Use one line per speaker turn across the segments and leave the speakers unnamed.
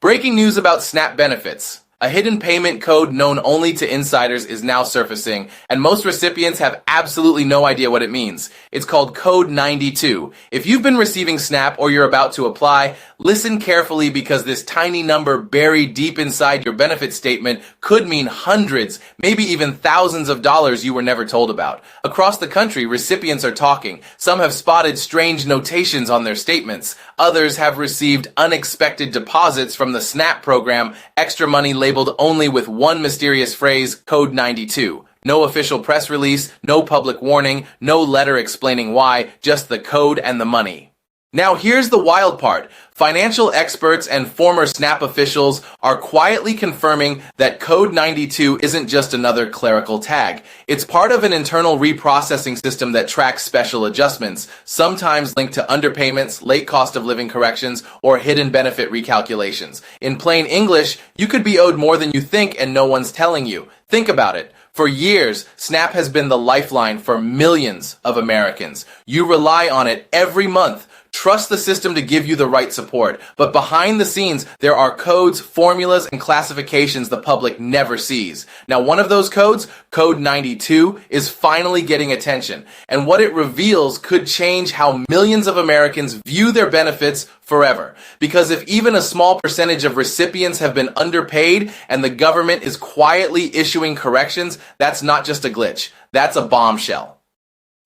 Breaking news about SNAP benefits. A hidden payment code known only to insiders is now surfacing, and most recipients have absolutely no idea what it means. It's called Code 92. If you've been receiving SNAP or you're about to apply, listen carefully because this tiny number buried deep inside your benefit statement could mean hundreds, maybe even thousands of dollars you were never told about. Across the country, recipients are talking. Some have spotted strange notations on their statements. Others have received unexpected deposits from the SNAP program, extra money labeled only with one mysterious phrase, Code 92. No official press release, no public warning, no letter explaining why, just the code and the money. Now here's the wild part. Financial experts and former SNAP officials are quietly confirming that Code 92 isn't just another clerical tag. It's part of an internal reprocessing system that tracks special adjustments, sometimes linked to underpayments, late cost of living corrections, or hidden benefit recalculations. In plain English, you could be owed more than you think and no one's telling you. Think about it. For years, SNAP has been the lifeline for millions of Americans. You rely on it every month. Trust the system to give you the right support. But behind the scenes, there are codes, formulas, and classifications the public never sees. Now, one of those codes, Code 92, is finally getting attention. And what it reveals could change how millions of Americans view their benefits forever. Because if even a small percentage of recipients have been underpaid and the government is quietly issuing corrections, that's not just a glitch. That's a bombshell.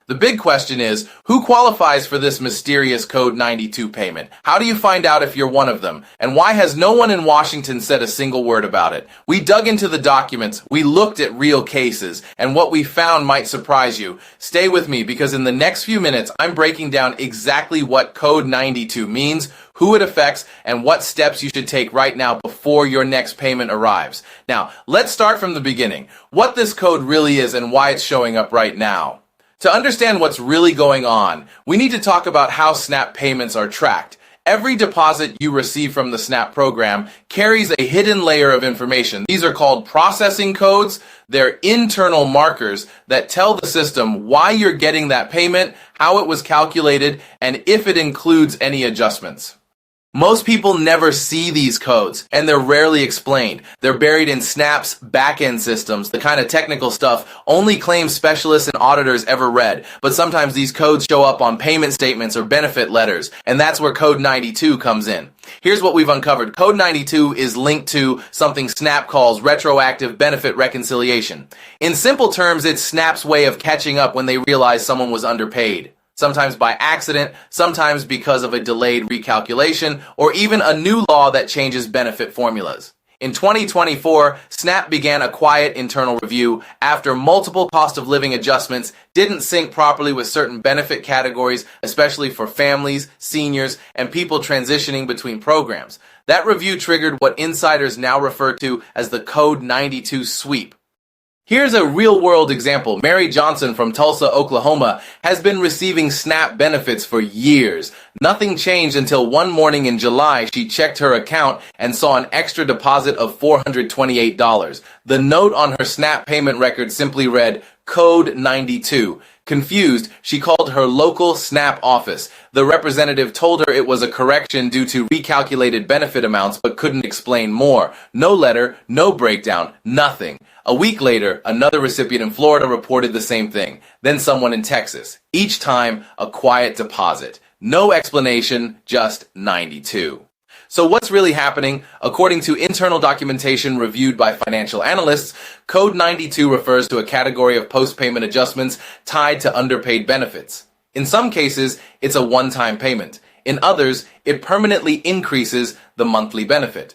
The big question is, who qualifies for this mysterious Code 92 payment? How do you find out if you're one of them? And why has no one in Washington said a single word about it? We dug into the documents, we looked at real cases, and what we found might surprise you. Stay with me because in the next few minutes, I'm breaking down exactly what Code 92 means, who it affects, and what steps you should take right now before your next payment arrives. Now, let's start from the beginning. What this code really is and why it's showing up right now. To understand what's really going on, we need to talk about how SNAP payments are tracked. Every deposit you receive from the SNAP program carries a hidden layer of information. These are called processing codes. They're internal markers that tell the system why you're getting that payment, how it was calculated, and if it includes any adjustments. Most people never see these codes, and they're rarely explained. They're buried in SNAP's back-end systems, the kind of technical stuff only claims specialists and auditors ever read. But sometimes these codes show up on payment statements or benefit letters, and that's where Code 92 comes in. Here's what we've uncovered. Code 92 is linked to something SNAP calls retroactive benefit reconciliation. In simple terms, it's SNAP's way of catching up when they realize someone was underpaid. Sometimes by accident, sometimes because of a delayed recalculation, or even a new law that changes benefit formulas. In 2024, SNAP began a quiet internal review after multiple cost of living adjustments didn't sync properly with certain benefit categories, especially for families, seniors, and people transitioning between programs. That review triggered what insiders now refer to as the Code 92 sweep. Here's a real-world example. Mary Johnson from Tulsa, Oklahoma, has been receiving SNAP benefits for years. Nothing changed until one morning in July, she checked her account and saw an extra deposit of $428. The note on her SNAP payment record simply read, Code 92. Confused, she called her local SNAP office. The representative told her it was a correction due to recalculated benefit amounts but couldn't explain more. No letter, no breakdown, nothing. A week later, another recipient in Florida reported the same thing. Then someone in Texas. Each time, a quiet deposit. No explanation, just 92. So what's really happening? According to internal documentation reviewed by financial analysts, Code 92 refers to a category of post-payment adjustments tied to underpaid benefits. In some cases, it's a one-time payment. In others, it permanently increases the monthly benefit.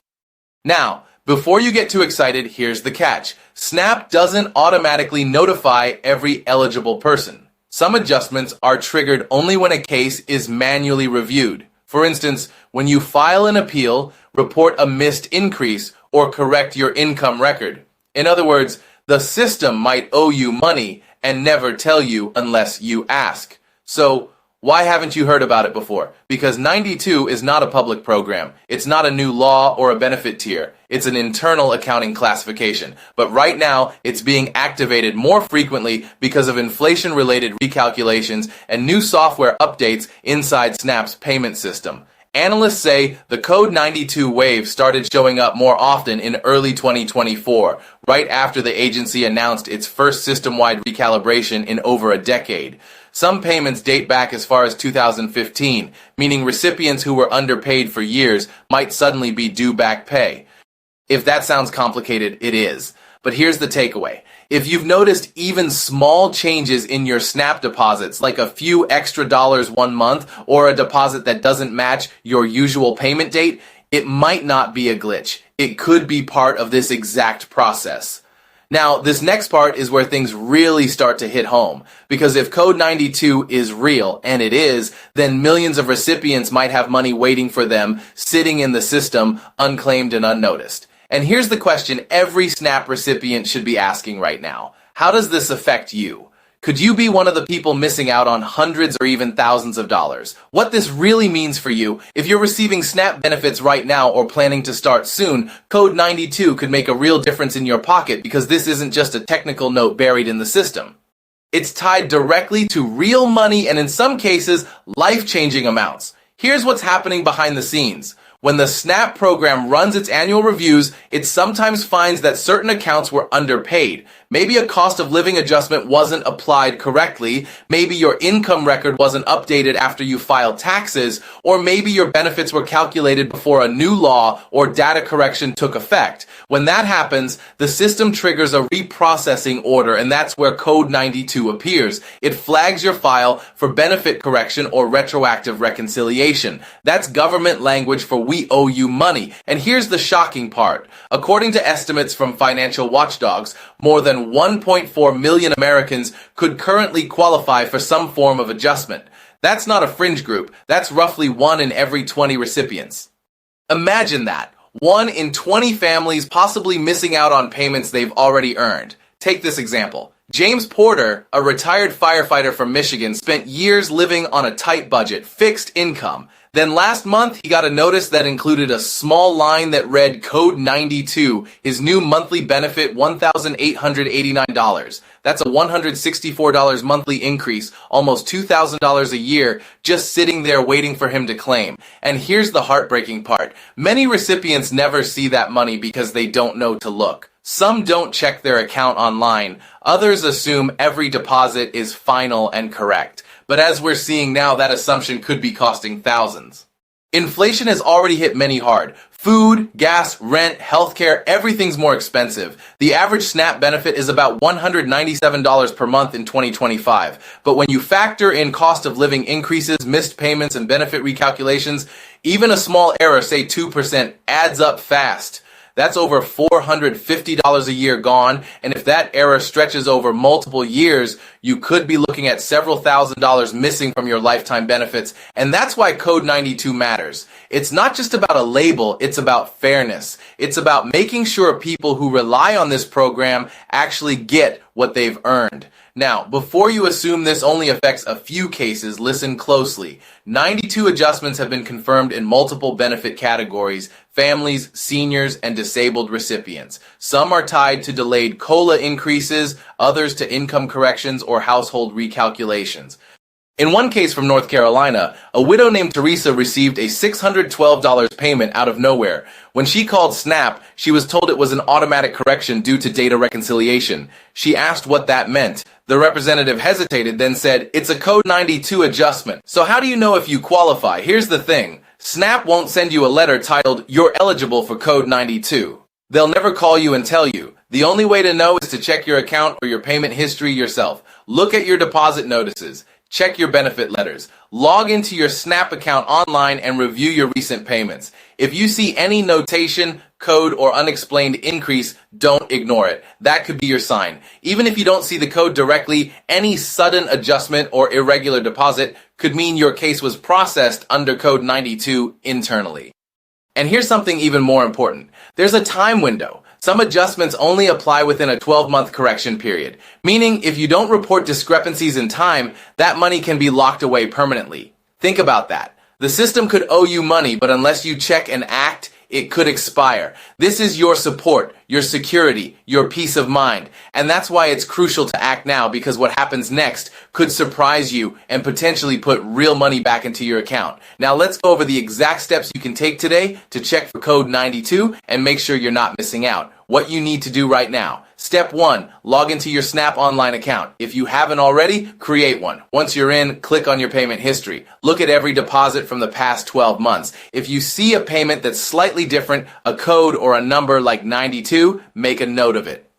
Now, before you get too excited, here's the catch. SNAP doesn't automatically notify every eligible person. Some adjustments are triggered only when a case is manually reviewed. For instance, when you file an appeal, report a missed increase, or correct your income record. In other words, the system might owe you money and never tell you unless you ask. So, why haven't you heard about it before? Because 92 is not a public program. It's not a new law or a benefit tier. It's an internal accounting classification. But right now, it's being activated more frequently because of inflation-related recalculations and new software updates inside SNAP's payment system. Analysts say the Code 92 wave started showing up more often in early 2024, right after the agency announced its first system-wide recalibration in over a decade. Some payments date back as far as 2015, meaning recipients who were underpaid for years might suddenly be due back pay. If that sounds complicated, it is. But here's the takeaway. If you've noticed even small changes in your SNAP deposits, like a few extra dollars one month or a deposit that doesn't match your usual payment date, it might not be a glitch. It could be part of this exact process. Now, this next part is where things really start to hit home, because if Code 92 is real, and it is, then millions of recipients might have money waiting for them, sitting in the system, unclaimed and unnoticed. And here's the question every SNAP recipient should be asking right now. How does this affect you? Could you be one of the people missing out on hundreds or even thousands of dollars? What this really means for you, if you're receiving SNAP benefits right now or planning to start soon, Code 92 could make a real difference in your pocket because this isn't just a technical note buried in the system. It's tied directly to real money and in some cases, life-changing amounts. Here's what's happening behind the scenes. When the SNAP program runs its annual reviews, it sometimes finds that certain accounts were underpaid. Maybe a cost of living adjustment wasn't applied correctly, maybe your income record wasn't updated after you filed taxes, or maybe your benefits were calculated before a new law or data correction took effect. When that happens, the system triggers a reprocessing order, and that's where Code 92 appears. It flags your file for benefit correction or retroactive reconciliation. That's government language for we owe you money. And here's the shocking part. According to estimates from financial watchdogs, more than 1.4 million Americans could currently qualify for some form of adjustment. That's not a fringe group. That's roughly 1 in every 20 recipients. Imagine that. 1 in 20 families possibly missing out on payments they've already earned. Take this example. James Porter, a retired firefighter from Michigan, spent years living on a tight budget, fixed income. Then last month, he got a notice that included a small line that read Code 92, his new monthly benefit $1,889. That's a $164 monthly increase, almost $2,000 a year, just sitting there waiting for him to claim. And here's the heartbreaking part. Many recipients never see that money because they don't know to look. Some don't check their account online. Others assume every deposit is final and correct. But as we're seeing now, that assumption could be costing thousands. Inflation has already hit many hard. Food, gas, rent, healthcare, everything's more expensive. The average SNAP benefit is about $197 per month in 2025. But when you factor in cost of living increases, missed payments, and benefit recalculations, even a small error, say 2%, adds up fast. That's over $450 a year gone, and if that error stretches over multiple years, you could be looking at several $1,000s missing from your lifetime benefits, and that's why Code 92 matters. It's not just about a label, it's about fairness. It's about making sure people who rely on this program actually get what they've earned. Now, before you assume this only affects a few cases, listen closely. 92 adjustments have been confirmed in multiple benefit categories: families, seniors, and disabled recipients. Some are tied to delayed COLA increases, others to income corrections or household recalculations. In one case from North Carolina, a widow named Teresa received a $612 payment out of nowhere. When she called SNAP, she was told it was an automatic correction due to data reconciliation. She asked what that meant. The representative hesitated, then said, "It's a Code 92 adjustment." So how do you know if you qualify? Here's the thing. SNAP won't send you a letter titled, "You're eligible for Code 92." They'll never call you and tell you. The only way to know is to check your account or your payment history yourself. Look at your deposit notices. Check your benefit letters. Log into your SNAP account online and review your recent payments. If you see any notation, code, or unexplained increase, don't ignore it. That could be your sign. Even if you don't see the code directly, any sudden adjustment or irregular deposit could mean your case was processed under Code 92 internally. And here's something even more important. There's a time window. Some adjustments only apply within a 12-month correction period, meaning if you don't report discrepancies in time, that money can be locked away permanently. Think about that. The system could owe you money, but unless you check and act, it could expire. This is your support, your security, your peace of mind. And that's why it's crucial to act now, because what happens next could surprise you and potentially put real money back into your account. Now let's go over the exact steps you can take today to check for code 92 and make sure you're not missing out. What you need to do right now. Step 1, log into your Snap online account. If you haven't already, create one. Once you're in, click on your payment history. Look at every deposit from the past 12 months. If you see a payment that's slightly different, a code or a number like 92, make a note of it.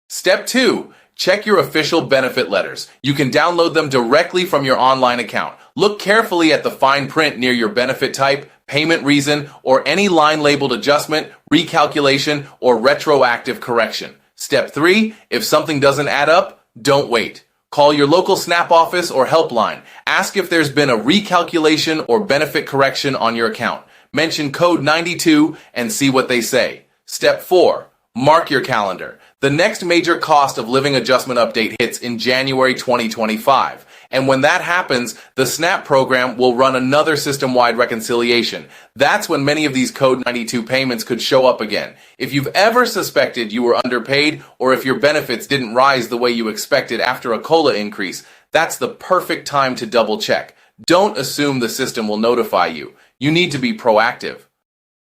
Step 2, check your official benefit letters. You can download them directly from your online account. Look carefully at the fine print near your benefit type, payment reason, or any line labeled adjustment, recalculation, or retroactive correction. Step 3, if something doesn't add up, don't wait. Call your local SNAP office or helpline. Ask if there's been a recalculation or benefit correction on your account. Mention code 92 and see what they say. Step 4, mark your calendar. The next major cost of living adjustment update hits in January 2025. And when that happens, the SNAP program will run another system-wide reconciliation. That's when many of these code 92 payments could show up again. If you've ever suspected you were underpaid, or if your benefits didn't rise the way you expected after a COLA increase, that's the perfect time to double check. Don't assume the system will notify you. You need to be proactive.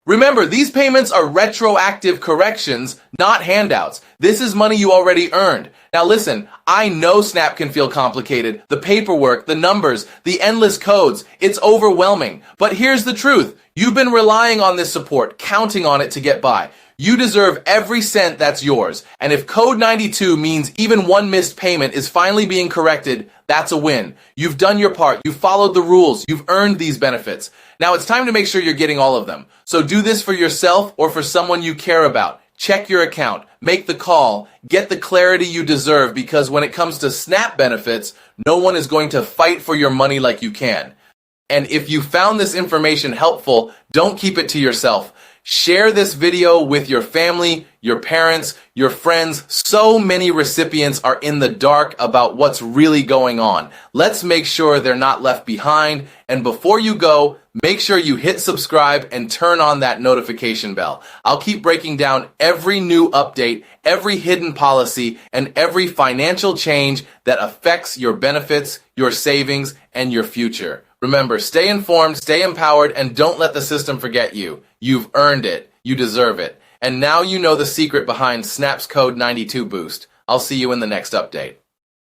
Remember, these payments are retroactive corrections, not handouts. This is money you already earned. Now listen, I know SNAP can feel complicated. The paperwork, the numbers, the endless codes, it's overwhelming. But here's the truth. You've been relying on this support, counting on it to get by. You deserve every cent that's yours. And if code 92 means even one missed payment is finally being corrected, that's a win. You've done your part. You've followed the rules. You've earned these benefits. Now it's time to make sure you're getting all of them. So do this for yourself or for someone you care about. Check your account, make the call, get the clarity you deserve, because when it comes to SNAP benefits, no one is going to fight for your money like you can. And if you found this information helpful, don't keep it to yourself. Share this video with your family, your parents, your friends. So many recipients are in the dark about what's really going on. Let's make sure they're not left behind. And before you go, make sure you hit subscribe and turn on that notification bell. I'll keep breaking down every new update, every hidden policy, and every financial change that affects your benefits, your savings, and your future. Remember, stay informed, stay empowered, and don't let the system forget you. You've earned it. You deserve it. And now you know the secret behind Snap's Code 92 boost. I'll see you in the next update.